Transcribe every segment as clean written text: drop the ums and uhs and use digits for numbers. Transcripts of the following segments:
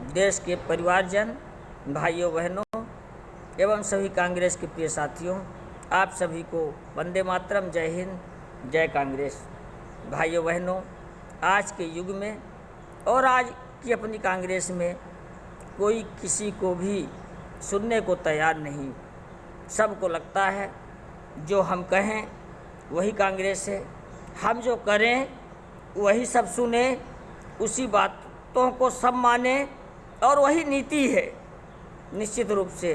देश के परिवारजन, भाइयों बहनों एवं सभी कांग्रेस के प्रिय साथियों, आप सभी को वंदे मातरम, जय हिंद, जय कांग्रेस। भाइयों बहनों, आज के युग में और आज की अपनी कांग्रेस में कोई किसी को भी सुनने को तैयार नहीं। सबको लगता है जो हम कहें वही कांग्रेस है, हम जो करें वही सब सुने, उसी बातों को सब माने और वही नीति है। निश्चित रूप से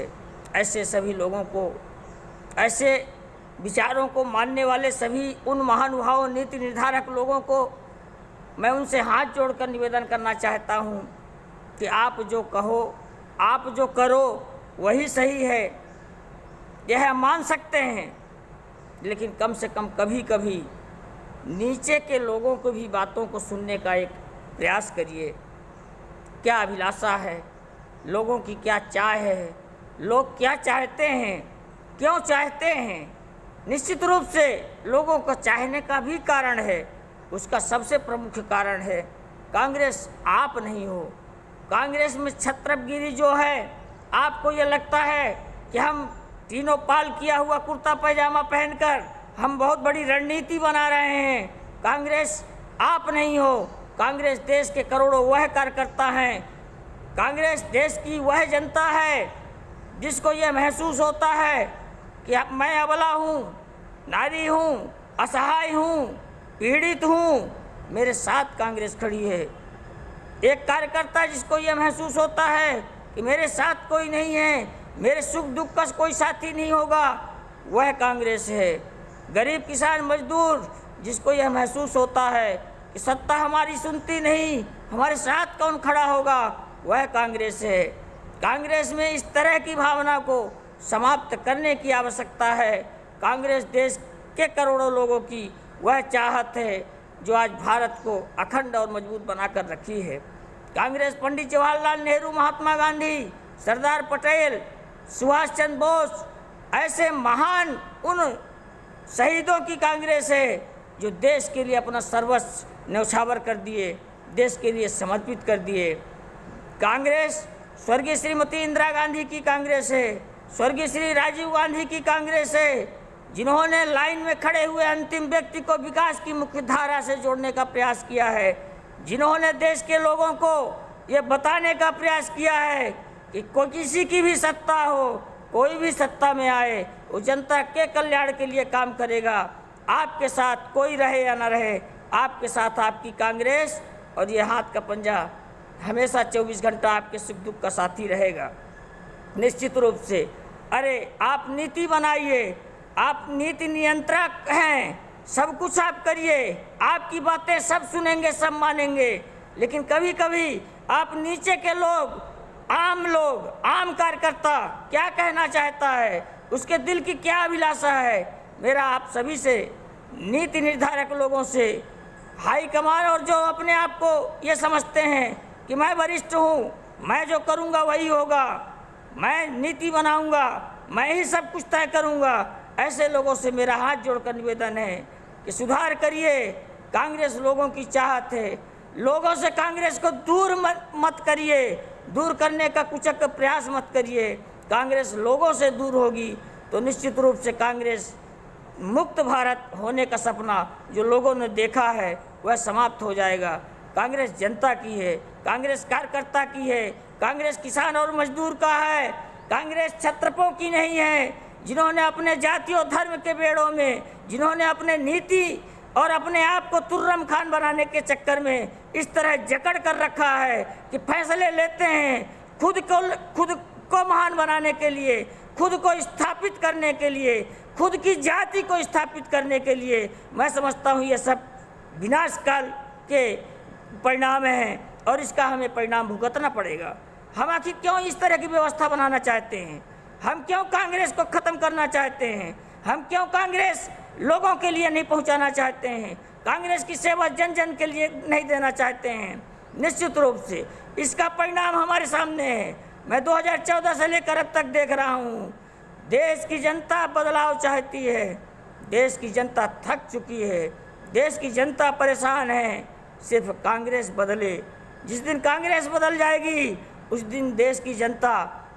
ऐसे सभी लोगों को, ऐसे विचारों को मानने वाले सभी उन महानुभावों, नीति निर्धारक लोगों को मैं उनसे हाथ जोड़कर निवेदन करना चाहता हूँ कि आप जो कहो, आप जो करो वही सही है। यह हम मान सकते हैं, लेकिन कम से कम कभी कभी नीचे के लोगों को भी बातों को सुनने का एक प्रयास करिए। क्या अभिलाषा है, लोगों की क्या चाह है, लोग क्या चाहते हैं, क्यों चाहते हैं। निश्चित रूप से लोगों को चाहने का भी कारण है। उसका सबसे प्रमुख कारण है कांग्रेस आप नहीं हो। कांग्रेस में छत्रपगिरी जो है, आपको ये लगता है कि हम तीनों पाल किया हुआ कुर्ता पैजामा पहनकर हम बहुत बड़ी रणनीति बना रहे हैं। कांग्रेस आप नहीं हो। कांग्रेस देश के करोड़ों वह कार्यकर्ता हैं। कांग्रेस देश की वह जनता है जिसको ये महसूस होता है कि मैं अबला हूँ, नारी हूँ, असहाय हूँ, पीड़ित हूँ, मेरे साथ कांग्रेस खड़ी है। एक कार्यकर्ता जिसको ये महसूस होता है कि मेरे साथ कोई नहीं है, मेरे सुख दुख का कोई साथी नहीं होगा, वह कांग्रेस है। गरीब किसान मजदूर जिसको यह महसूस होता है कि सत्ता हमारी सुनती नहीं, हमारे साथ कौन खड़ा होगा, वह कांग्रेस है। कांग्रेस में इस तरह की भावना को समाप्त करने की आवश्यकता है। कांग्रेस देश के करोड़ों लोगों की वह चाहत है जो आज भारत को अखंड और मजबूत बनाकर रखी है। कांग्रेस पंडित जवाहरलाल नेहरू, महात्मा गांधी, सरदार पटेल, सुभाष चंद्र बोस, ऐसे महान उन शहीदों की कांग्रेस है जो देश के लिए अपना सर्वस्व न्यौछावर कर दिए, देश के लिए समर्पित कर दिए। कांग्रेस स्वर्गीय श्रीमती इंदिरा गांधी की कांग्रेस है, स्वर्गीय श्री राजीव गांधी की कांग्रेस है, जिन्होंने लाइन में खड़े हुए अंतिम व्यक्ति को विकास की मुख्य धारा से जोड़ने का प्रयास किया है, जिन्होंने देश के लोगों को ये बताने का प्रयास किया है कि कोई किसी की भी सत्ता हो, कोई भी सत्ता में आए, वो जनता के कल्याण के लिए काम करेगा। आपके साथ कोई रहे या ना रहे, आपके साथ आपकी कांग्रेस और ये हाथ का पंजा हमेशा 24 घंटा आपके सुख दुख का साथी रहेगा। निश्चित रूप से अरे आप नीति बनाइए, आप नीति नियंत्रक हैं, सब कुछ आप करिए, आपकी बातें सब सुनेंगे, सब मानेंगे, लेकिन कभी कभी आप नीचे के लोग, आम कार्यकर्ता क्या कहना चाहता है, उसके दिल की क्या अभिलाषा है, मेरा आप सभी से, नीति निर्धारक लोगों से, हाईकमान और जो अपने आप को ये समझते हैं कि मैं वरिष्ठ हूँ, मैं जो करूँगा वही होगा, मैं नीति बनाऊँगा, मैं ही सब कुछ तय करूँगा, ऐसे लोगों से मेरा हाथ जोड़कर निवेदन है कि सुधार करिए। कांग्रेस लोगों की चाहत है, लोगों से कांग्रेस को दूर मत करिए, दूर करने का कुछ प्रयास मत करिए। कांग्रेस लोगों से दूर होगी तो निश्चित रूप से कांग्रेस मुक्त भारत होने का सपना जो लोगों ने देखा है वह समाप्त हो जाएगा। कांग्रेस जनता की है, कांग्रेस कार्यकर्ता की है, कांग्रेस किसान और मजदूर का है, कांग्रेस क्षत्रपों की नहीं है, जिन्होंने अपने जाति और धर्म के बेड़ों में, जिन्होंने अपने नीति और अपने आप को तुर्रम खान बनाने के चक्कर में इस तरह जकड़ कर रखा है कि फैसले लेते हैं खुद को महान बनाने के लिए, खुद को स्थापित करने के लिए, खुद की जाति को स्थापित करने के लिए। मैं समझता हूँ ये सब विनाश काल के परिणाम हैं और इसका हमें परिणाम भुगतना पड़ेगा। हम आखिर क्यों इस तरह की व्यवस्था बनाना चाहते हैं? हम क्यों कांग्रेस को ख़त्म करना चाहते हैं? हम क्यों कांग्रेस लोगों के लिए नहीं पहुंचाना चाहते हैं? कांग्रेस की सेवा जन जन के लिए नहीं देना चाहते हैं? निश्चित रूप से इसका परिणाम हमारे सामने है। मैं 2014 से लेकर अब तक देख रहा हूँ, देश की जनता बदलाव चाहती है, देश की जनता थक चुकी है, देश की जनता परेशान है। सिर्फ कांग्रेस बदले, जिस दिन कांग्रेस बदल जाएगी उस दिन देश की जनता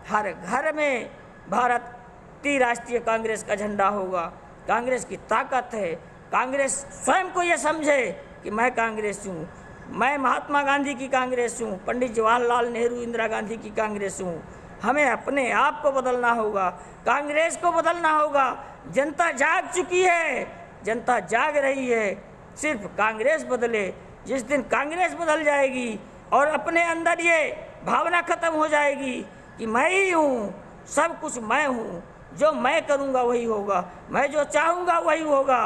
हर घर में भारतीय राष्ट्रीय कांग्रेस का झंडा होगा। कांग्रेस की ताकत है। कांग्रेस स्वयं को ये समझे कि मैं कांग्रेस हूँ, मैं महात्मा गांधी की कांग्रेस हूँ, पंडित जवाहरलाल नेहरू इंदिरा गांधी की कांग्रेस हूँ। हमें अपने आप को बदलना होगा, कांग्रेस को बदलना होगा। जनता जाग चुकी है, जनता जाग रही है। सिर्फ कांग्रेस बदले। जिस दिन कांग्रेस बदल जाएगी और अपने अंदर ये भावना खत्म हो जाएगी कि मैं ही हूँ, सब कुछ मैं हूँ, जो मैं करूँगा वही होगा, मैं जो चाहूँगा वही होगा,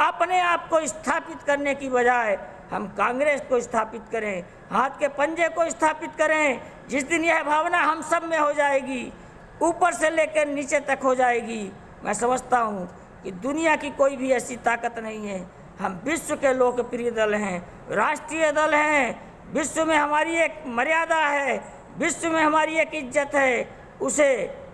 अपने आप को स्थापित करने की बजाय हम कांग्रेस को स्थापित करें, हाथ के पंजे को स्थापित करें। जिस दिन यह भावना हम सब में हो जाएगी, ऊपर से लेकर नीचे तक हो जाएगी, मैं समझता हूँ कि दुनिया की कोई भी ऐसी ताकत नहीं है। हम विश्व के लोकप्रिय दल हैं, राष्ट्रीय दल हैं, विश्व में हमारी एक मर्यादा है, विश्व में हमारी एक इज्जत है। उसे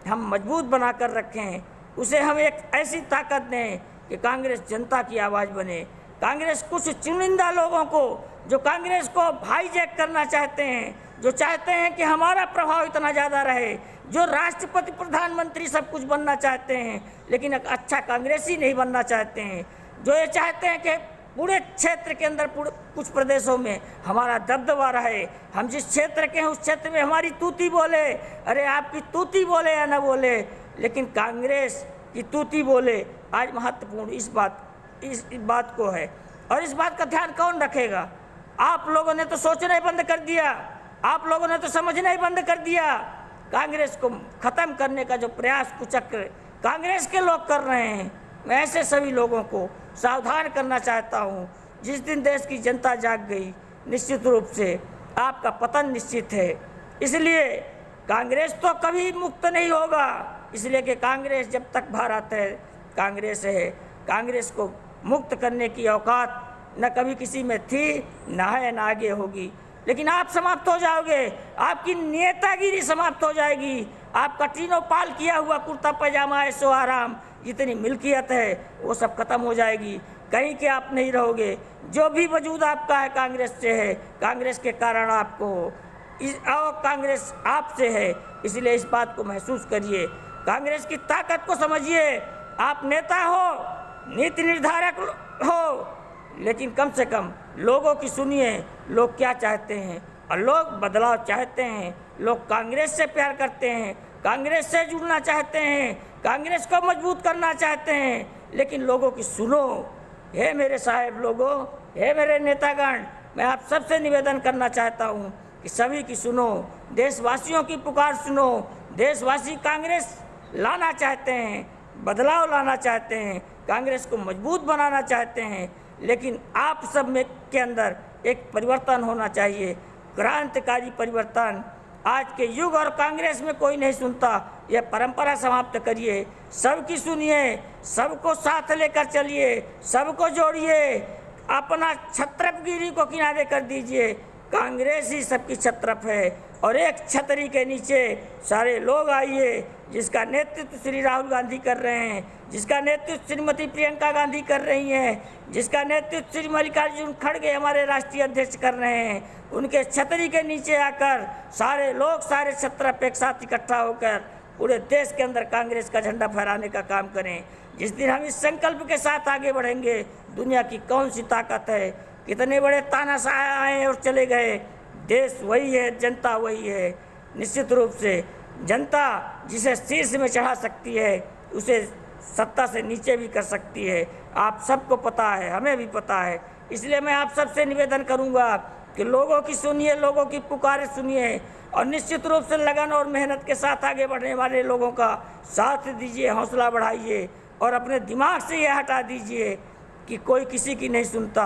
हम मजबूत बना कर रखें, उसे हम एक ऐसी ताकत दें कि कांग्रेस जनता की आवाज़ बने। कांग्रेस कुछ चुनिंदा लोगों को, जो कांग्रेस को हाईजैक करना चाहते हैं, जो चाहते हैं कि हमारा प्रभाव इतना ज़्यादा रहे, जो राष्ट्रपति प्रधानमंत्री सब कुछ बनना चाहते हैं लेकिन एक अच्छा कांग्रेसी नहीं बनना चाहते हैं, जो ये चाहते हैं कि पूरे क्षेत्र के अंदर कुछ प्रदेशों में हमारा दबदबा रहे, हम जिस क्षेत्र के हैं उस क्षेत्र में हमारी तूती बोले। अरे आपकी तूती बोले या ना बोले, लेकिन कांग्रेस की तूती बोले। आज महत्वपूर्ण इस बात को है, और इस बात का ध्यान कौन रखेगा? आप लोगों ने तो सोचना ही बंद कर दिया, आप लोगों ने तो समझना ही बंद कर दिया। कांग्रेस को खत्म करने का जो प्रयास कुचक्र कांग्रेस के लोग कर रहे हैं, मैं ऐसे सभी लोगों को सावधान करना चाहता हूँ। जिस दिन देश की जनता जाग गई, निश्चित रूप से आपका पतन निश्चित है। इसलिए कांग्रेस तो कभी मुक्त नहीं होगा, इसलिए कि कांग्रेस जब तक भारत है कांग्रेस है। कांग्रेस को मुक्त करने की औकात न कभी किसी में थी, न है, न आगे होगी। लेकिन आप समाप्त हो जाओगे, आपकी नेतागिरी समाप्त हो जाएगी, आपका तीनों पाल किया हुआ कुर्ता पैजामा ऐशो आराम, जितनी मिल्कियत है वो सब खत्म हो जाएगी। कहीं के आप नहीं रहोगे। जो भी वजूद आपका है कांग्रेस से है, कांग्रेस के कारण आपको और कांग्रेस आपसे है। इसलिए इस बात को महसूस करिए, कांग्रेस की ताकत को समझिए। आप नेता हो, नीति निर्धारक हो, लेकिन कम से कम लोगों की सुनिए, लोग क्या चाहते हैं। और लोग बदलाव चाहते हैं, लोग कांग्रेस से प्यार करते हैं, कांग्रेस से जुड़ना चाहते हैं, कांग्रेस को मजबूत करना चाहते हैं। लेकिन लोगों की सुनो। हे मेरे साहब लोगों, हे मेरे नेतागण, मैं आप सबसे निवेदन करना चाहता हूँ कि सभी की सुनो, देशवासियों की पुकार सुनो। देशवासी कांग्रेस लाना चाहते हैं, बदलाव लाना चाहते हैं, कांग्रेस को मजबूत बनाना चाहते हैं, लेकिन आप सब में के अंदर एक परिवर्तन होना चाहिए, क्रांतिकारी परिवर्तन। आज के युग और कांग्रेस में कोई नहीं सुनता, यह परंपरा समाप्त करिए, सबकी सुनिए, सबको साथ लेकर चलिए, सबको जोड़िए, अपना छत्रपगिरी को किनारे कर दीजिए। कांग्रेस ही सबकी छत्रप है और एक छतरी के नीचे सारे लोग आइए, जिसका नेतृत्व श्री राहुल गांधी कर रहे हैं, जिसका नेतृत्व श्रीमती प्रियंका गांधी कर रही हैं, जिसका नेतृत्व श्री मल्लिकार्जुन खड़गे हमारे राष्ट्रीय अध्यक्ष कर रहे हैं, उनके छतरी के नीचे आकर सारे लोग, सारे छत्रप एक साथ इकट्ठा होकर पूरे देश के अंदर कांग्रेस का झंडा फहराने का काम करें। जिस दिन हम इस संकल्प के साथ आगे बढ़ेंगे, दुनिया की कौन सी ताकत है, कितने बड़े तानाशाह आए और चले गए, देश वही है, जनता वही है। निश्चित रूप से जनता जिसे शीर्ष में चढ़ा सकती है, उसे सत्ता से नीचे भी कर सकती है। आप सबको पता है, हमें भी पता है। इसलिए मैं आप सबसे निवेदन करूंगा कि लोगों की सुनिए, लोगों की पुकारें सुनिए, और निश्चित रूप से लगन और मेहनत के साथ आगे बढ़ने वाले लोगों का साथ दीजिए, हौसला बढ़ाइए, और अपने दिमाग से ये हटा दीजिए कि कोई किसी की नहीं सुनता।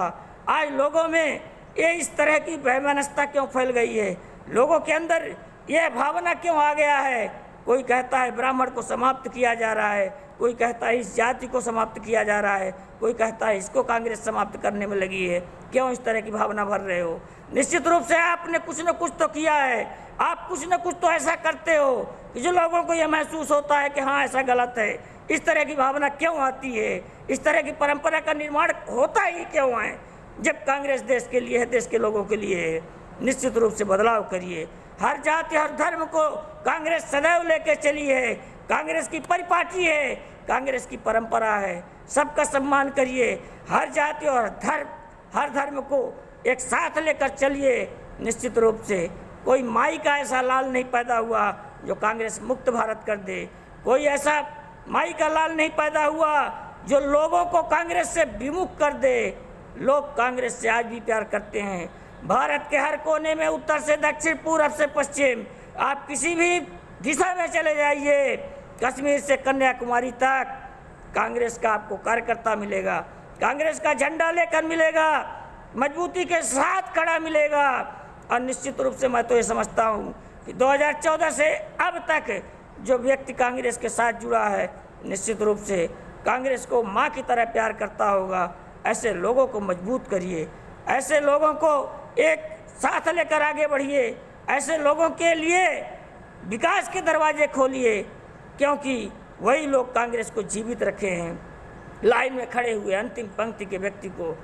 आज लोगों में ये इस तरह की वैमनस्यता क्यों फैल गई है, लोगों के अंदर यह भावना क्यों आ गया है? कोई कहता है ब्राह्मण को समाप्त किया जा रहा है, कोई कहता है इस जाति को समाप्त किया जा रहा है, कोई कहता है इसको कांग्रेस समाप्त करने में लगी है। क्यों इस तरह की भावना भर रहे हो? निश्चित रूप से आपने कुछ न कुछ तो किया है, आप कुछ न कुछ तो ऐसा करते हो कि जो लोगों को यह महसूस होता है कि हाँ ऐसा गलत है। इस तरह की भावना क्यों आती है? इस तरह की परंपरा का निर्माण होता ही क्यों है? जब कांग्रेस देश के लिए है, देश के लोगों के लिए है। निश्चित रूप से बदलाव करिए, हर जाति हर धर्म को कांग्रेस सदैव लेके चली है। कांग्रेस की परिपाटी है, कांग्रेस की परंपरा है। सबका सम्मान करिए, हर जाति और हर धर्म को एक साथ लेकर चलिए। निश्चित रूप से कोई माई का ऐसा लाल नहीं पैदा हुआ जो कांग्रेस मुक्त भारत कर दे। कोई ऐसा माई का लाल नहीं पैदा हुआ जो लोगों को कांग्रेस से विमुख कर दे। लोग कांग्रेस से आज भी प्यार करते हैं। भारत के हर कोने में, उत्तर से दक्षिण, पूरब से पश्चिम, आप किसी भी दिशा में चले जाइए, कश्मीर से कन्याकुमारी तक कांग्रेस का आपको कार्यकर्ता मिलेगा, कांग्रेस का झंडा लेकर मिलेगा, मजबूती के साथ खड़ा मिलेगा। और निश्चित रूप से मैं तो ये समझता हूँ कि 2014 से अब तक जो व्यक्ति कांग्रेस के साथ जुड़ा है, निश्चित रूप से कांग्रेस को माँ की तरह प्यार करता होगा। ऐसे लोगों को मजबूत करिए, ऐसे लोगों को एक साथ लेकर आगे बढ़िए, ऐसे लोगों के लिए विकास के दरवाजे खोलिए, क्योंकि वही लोग कांग्रेस को जीवित रखे हैं। लाइन में खड़े हुए अंतिम पंक्ति के व्यक्ति को,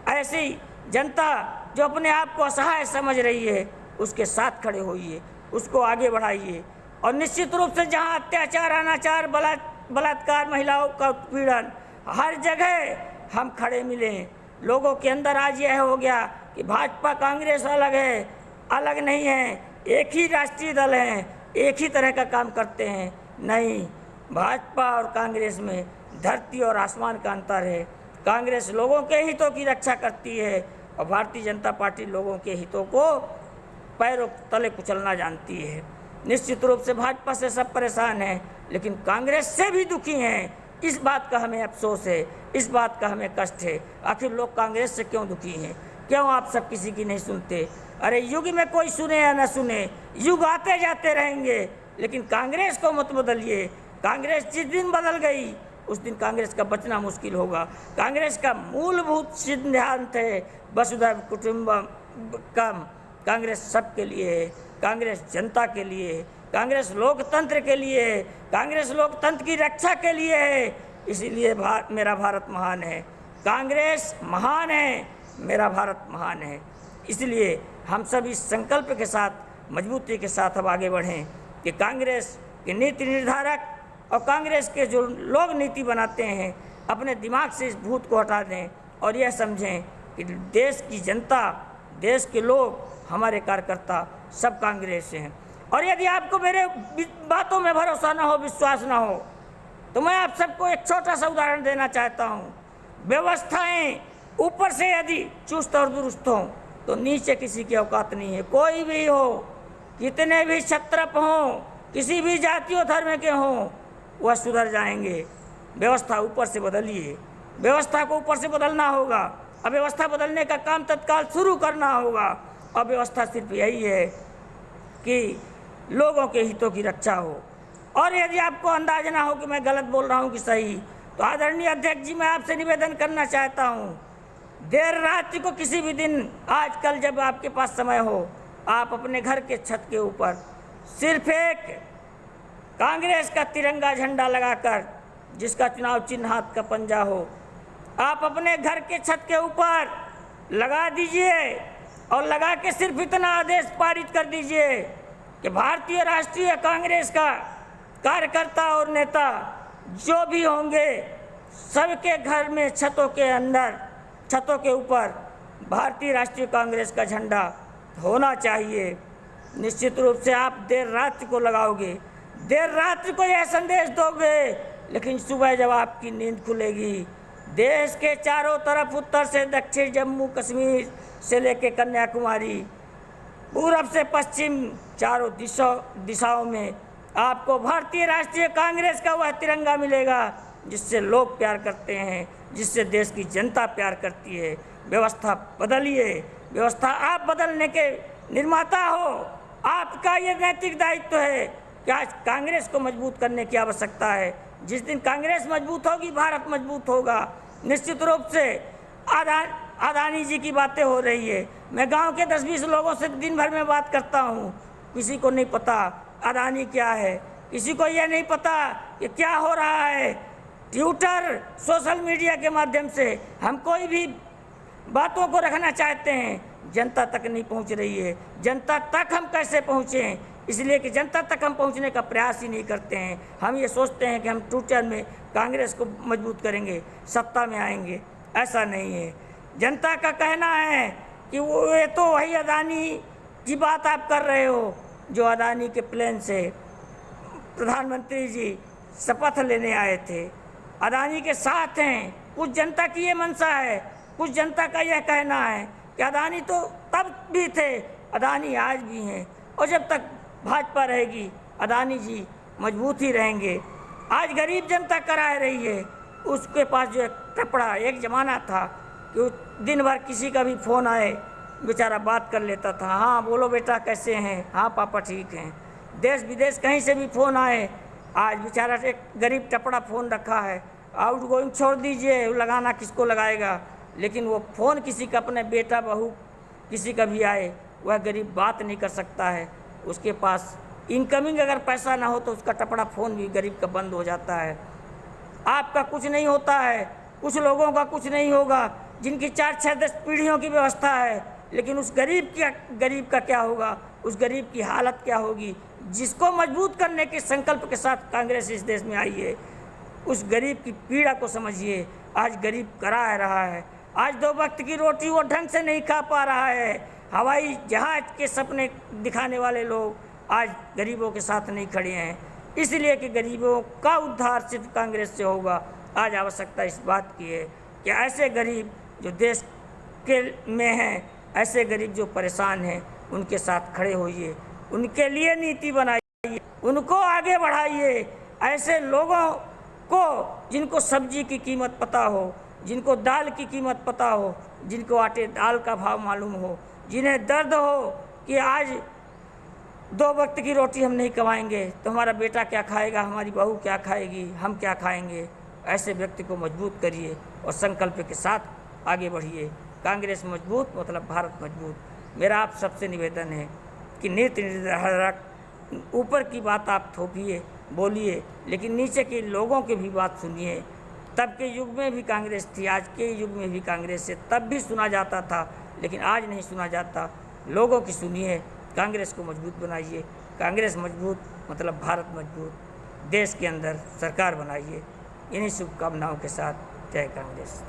ऐसी जनता जो अपने आप को असहाय समझ रही है, उसके साथ खड़े होइए, उसको आगे बढ़ाइए। और निश्चित रूप से जहां अत्याचार, अनाचार, बलात्कार, महिलाओं का उत्पीड़न, हर जगह हम खड़े मिले। लोगों के अंदर आज यह हो गया कि भाजपा कांग्रेस अलग है, अलग नहीं है, एक ही राष्ट्रीय दल है, एक ही तरह का काम करते हैं। नहीं, भाजपा और कांग्रेस में धरती और आसमान का अंतर है। कांग्रेस लोगों के हितों की रक्षा करती है और भारतीय जनता पार्टी लोगों के हितों को पैरों तले कुचलना जानती है। निश्चित रूप से भाजपा से सब परेशान हैं, लेकिन कांग्रेस से भी दुखी हैं। इस बात का हमें अफसोस है, इस बात का हमें कष्ट है। आखिर लोग कांग्रेस से क्यों दुखी हैं? क्यों आप सब किसी की नहीं सुनते? अरे युग में कोई सुने या न सुने, युग आते जाते रहेंगे, लेकिन कांग्रेस को मत बदलिए। कांग्रेस जिस दिन बदल गई, उस दिन कांग्रेस का बचना मुश्किल होगा। कांग्रेस का मूलभूत सिद्धांत है वसुधैव कुटुंबकम। कांग्रेस सबके लिए है, कांग्रेस जनता के लिए है, कांग्रेस लोकतंत्र के लिए है, कांग्रेस लोकतंत्र की रक्षा के लिए है। इसीलिए मेरा भारत महान है। कांग्रेस महान है, मेरा भारत महान है। इसलिए हम सब इस संकल्प के साथ, मजबूती के साथ अब आगे बढ़ें कि कांग्रेस के नीति निर्धारक और कांग्रेस के जो लोग नीति बनाते हैं, अपने दिमाग से इस भूत को हटा दें और यह समझें कि देश की जनता, देश के लोग, हमारे कार्यकर्ता सब कांग्रेस से हैं। और यदि आपको मेरे बातों में भरोसा ना हो, विश्वास ना हो, तो मैं आप सबको एक छोटा सा उदाहरण देना चाहता हूँ। व्यवस्थाएं ऊपर से यदि चुस्त और दुरुस्त हों, तो नीचे किसी की औकात नहीं है। कोई भी हो, कितने भी क्षत्रप हों, किसी भी जातियों धर्म के हों, वह सुधर जाएंगे। व्यवस्था ऊपर से बदलिए, व्यवस्था को ऊपर से बदलना होगा। अब व्यवस्था बदलने का काम तत्काल शुरू करना होगा। अब व्यवस्था सिर्फ यही है कि लोगों के हितों की रक्षा हो। और यदि आपको अंदाजा ना हो कि मैं गलत बोल रहा हूँ कि सही, तो आदरणीय अध्यक्ष जी, मैं आपसे निवेदन करना चाहता हूँ, देर रात्रि को किसी भी दिन, आजकल जब आपके पास समय हो, आप अपने घर के छत के ऊपर सिर्फ एक कांग्रेस का तिरंगा झंडा लगाकर, जिसका चुनाव चिन्ह हाथ का पंजा हो, आप अपने घर के छत के ऊपर लगा दीजिए। और लगा के सिर्फ इतना आदेश पारित कर दीजिए कि भारतीय राष्ट्रीय कांग्रेस का कार्यकर्ता और नेता जो भी होंगे, सबके घर में, छतों के अंदर, छतों के ऊपर भारतीय राष्ट्रीय कांग्रेस का झंडा होना चाहिए। निश्चित रूप से आप देर रात्रि को लगाओगे, देर रात्रि को यह संदेश दोगे, लेकिन सुबह जब आपकी नींद खुलेगी, देश के चारों तरफ, उत्तर से दक्षिण, जम्मू कश्मीर से लेकर कन्याकुमारी, पूरब से पश्चिम, चारों दिशाओं में आपको भारतीय राष्ट्रीय कांग्रेस का वह तिरंगा मिलेगा जिससे लोग प्यार करते हैं, जिससे देश की जनता प्यार करती है। व्यवस्था बदलिए, व्यवस्था आप बदलने के निर्माता हो। आपका ये नैतिक दायित्व है कि आज कांग्रेस को मजबूत करने की आवश्यकता है। जिस दिन कांग्रेस मजबूत होगी, भारत मजबूत होगा। निश्चित रूप से अदानी जी की बातें हो रही है। मैं गांव के 10-20 लोगों से दिन भर में बात करता हूं, किसी को नहीं पता अदानी क्या है, किसी को यह नहीं पता कि क्या हो रहा है। ट्विटर, सोशल मीडिया के माध्यम से हम कोई भी बातों को रखना चाहते हैं, जनता तक नहीं पहुंच रही है। जनता तक हम कैसे पहुँचें? इसलिए कि जनता तक हम पहुंचने का प्रयास ही नहीं करते हैं। हम ये सोचते हैं कि हम टूटन में कांग्रेस को मजबूत करेंगे, सत्ता में आएंगे। ऐसा नहीं है। जनता का कहना है कि वो ये तो वही अदानी की बात आप कर रहे हो, जो अदानी के प्लेन से प्रधानमंत्री जी शपथ लेने आए थे, अदानी के साथ हैं। कुछ जनता की ये मंशा है, कुछ जनता का यह कहना है कि अदानी तो तब भी थे, अदानी आज भी हैं, और जब तक भाजपा रहेगी अदानी जी मजबूत ही रहेंगे। आज गरीब जनता करा रही है। उसके पास जो एक कपड़ा, एक ज़माना था कि दिन भर किसी का भी फ़ोन आए बेचारा बात कर लेता था। हाँ बोलो बेटा कैसे हैं, हाँ पापा ठीक हैं। देश विदेश कहीं से भी फ़ोन आए, आज बेचारा एक गरीब टपड़ा फ़ोन रखा है। आउट गोइंग छोड़ दीजिए, लगाना किसको लगाएगा, लेकिन वो फ़ोन किसी का, अपने बेटा बहू किसी का भी आए, वह गरीब बात नहीं कर सकता है। उसके पास इनकमिंग अगर पैसा ना हो तो उसका टपड़ा फ़ोन भी गरीब का बंद हो जाता है। आपका कुछ नहीं होता है, कुछ लोगों का कुछ नहीं होगा जिनकी 4-6-10 पीढ़ियों की व्यवस्था है, लेकिन उस गरीब का क्या होगा? उस गरीब की हालत क्या होगी? जिसको मजबूत करने के संकल्प के साथ कांग्रेस इस देश में आई है, उस गरीब की पीड़ा को समझिए। आज गरीब करा रहा है, आज 2 वक्त की रोटी वो ढंग से नहीं खा पा रहा है। हवाई जहाज के सपने दिखाने वाले लोग आज गरीबों के साथ नहीं खड़े हैं, इसलिए कि गरीबों का उद्धार सिर्फ कांग्रेस से होगा। आज आवश्यकता इस बात की है कि ऐसे गरीब जो देश के में हैं, ऐसे गरीब जो परेशान हैं, उनके साथ खड़े होइए, उनके लिए नीति बनाइए, उनको आगे बढ़ाइए। ऐसे लोगों को जिनको सब्जी की कीमत पता हो, जिनको दाल की कीमत पता हो, जिनको आटे दाल का भाव मालूम हो, जिन्हें दर्द हो कि आज 2 वक्त की रोटी हम नहीं कमाएंगे तो हमारा बेटा क्या खाएगा, हमारी बहू क्या खाएगी, हम क्या खाएंगे। ऐसे व्यक्ति को मजबूत करिए और संकल्प के साथ आगे बढ़िए। कांग्रेस मजबूत मतलब भारत मजबूत। मेरा आप सबसे निवेदन है कि नीति निर्धारक ऊपर की बात आप थोपिए, बोलिए, लेकिन नीचे के लोगों की भी बात सुनिए। तब के युग में भी कांग्रेस थी, आज के युग में भी कांग्रेस है, तब भी सुना जाता था, लेकिन आज नहीं सुना जाता। लोगों की सुनिए, कांग्रेस को मजबूत बनाइए। कांग्रेस मजबूत मतलब भारत मजबूत। देश के अंदर सरकार बनाइए। इन्हीं शुभकामनाओं के साथ जय कांग्रेस।